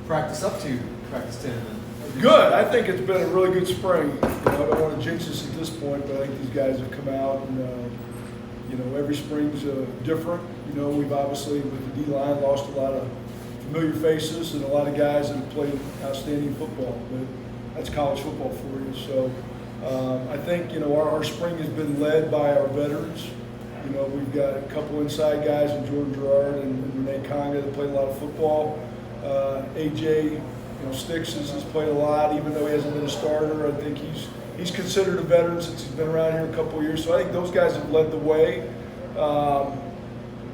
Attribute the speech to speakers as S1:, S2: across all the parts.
S1: practice up to practice 10?
S2: Good. I think it's been a really good spring. I don't want to jinx this at this point, but I think these guys have come out and, every spring's different. We've obviously, with the D-line, lost a lot of familiar faces and a lot of guys that have played outstanding football. But that's college football for you. So I think, our spring has been led by our veterans. We've got a couple inside guys in Jordan Gerard and Renee Conga that played a lot of football. AJ, Sticks has played a lot, even though he hasn't been a starter. I think he's considered a veteran since he's been around here a couple of years. So I think those guys have led the way.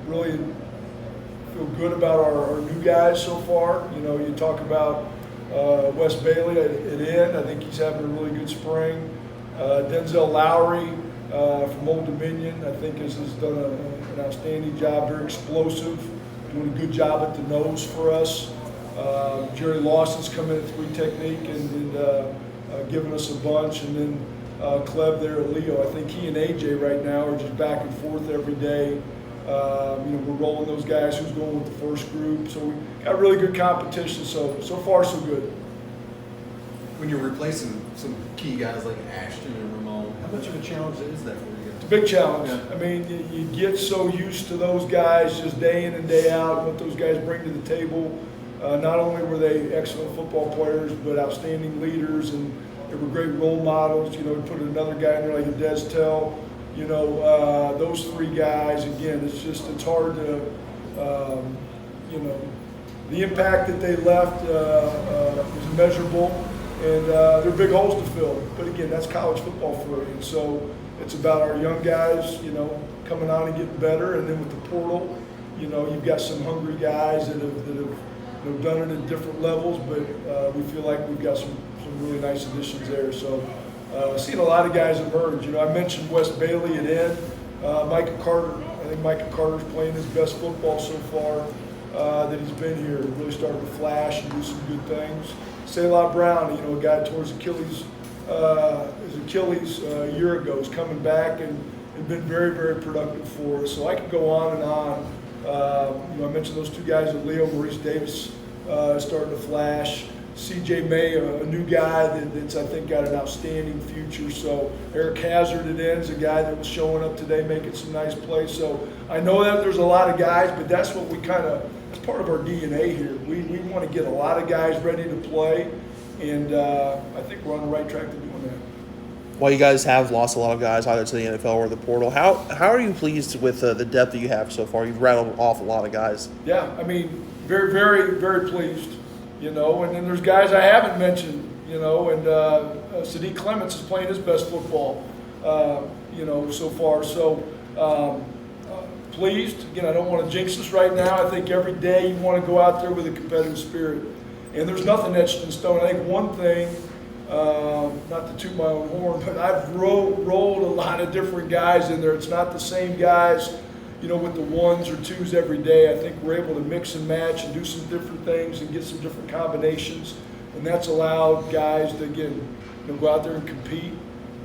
S2: Really feel good about our new guys so far. You talk about Wes Bailey at end. I think he's having a really good spring. Denzel Lowry from Old Dominion, I think has done an outstanding job. Very explosive, doing a good job at the nose for us. Jerry Lawson's come in at 3 technique and giving us a bunch. And then Cleb there at Leo. I think he and AJ right now are just back and forth every day. We're rolling those guys who's going with the first group. So we got really good competition. So far, so good.
S1: When you're replacing some key guys like Ashton and Ramon, how much of a challenge is that for you guys?
S2: It's a big challenge.
S1: Yeah.
S2: I mean, you get so used to those guys just day in and day out, what those guys bring to the table. Not only were they excellent football players, but outstanding leaders, and they were great role models. We put another guy in there like a Des Tell. Those 3 guys, again, it's hard to, the impact that they left was immeasurable, and they're big holes to fill. But again, that's college football for you. And so it's about our young guys, coming on and getting better, and then with the portal, you've got some hungry guys that have done it at different levels, but we feel like we've got some really nice additions there. So seeing a lot of guys emerge. I mentioned Wes Bailey at end. Micah Carter. I think Micah Carter's playing his best football so far that he's been here. Really started to flash and do some good things. Selah Brown, a guy towards Achilles, his Achilles a year ago, is coming back and been very, very productive for us. So I could go on and on. I mentioned those 2 guys at Leo. Maurice Davis starting to flash. C.J. May, a new guy that's I think got an outstanding future. So Eric Hazard at end's a guy that was showing up today, making some nice plays. So I know that there's a lot of guys, but that's what that's part of our DNA here. We want to get a lot of guys ready to play, and I think we're on the right track to doing that.
S3: While you guys have lost a lot of guys either to the NFL or the portal, how are you pleased with the depth that you have so far? You've rattled off a lot of guys.
S2: Yeah, I mean, very, very, very pleased. And then there's guys I haven't mentioned, and Sadiq Clements is playing his best football, so far. So pleased. Again, I don't want to jinx this right now. I think every day you want to go out there with a competitive spirit. And there's nothing etched in stone. I think one thing, not to toot my own horn, but I've rolled a lot of different guys in there. It's not the same guys, with the 1s or 2s every day. I think we're able to mix and match and do some different things and get some different combinations. And that's allowed guys to, again, go out there and compete.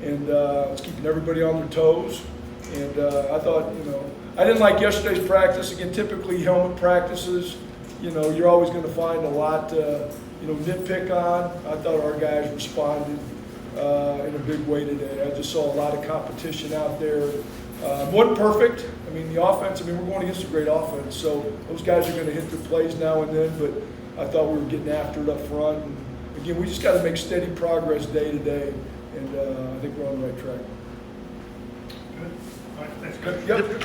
S2: And it's keeping everybody on their toes. And I thought, I didn't like yesterday's practice. Again, typically helmet practices, you're always going to find a lot to, nitpick on. I thought our guys responded in a big way today. I just saw a lot of competition out there. Wasn't perfect. I mean, the offense, we're going against a great offense. So those guys are going to hit their plays now and then, but I thought we were getting after it up front. And again, we just got to make steady progress day to day, and I think we're on the right track.
S4: Good. All right, thanks, Coach.
S2: Yep.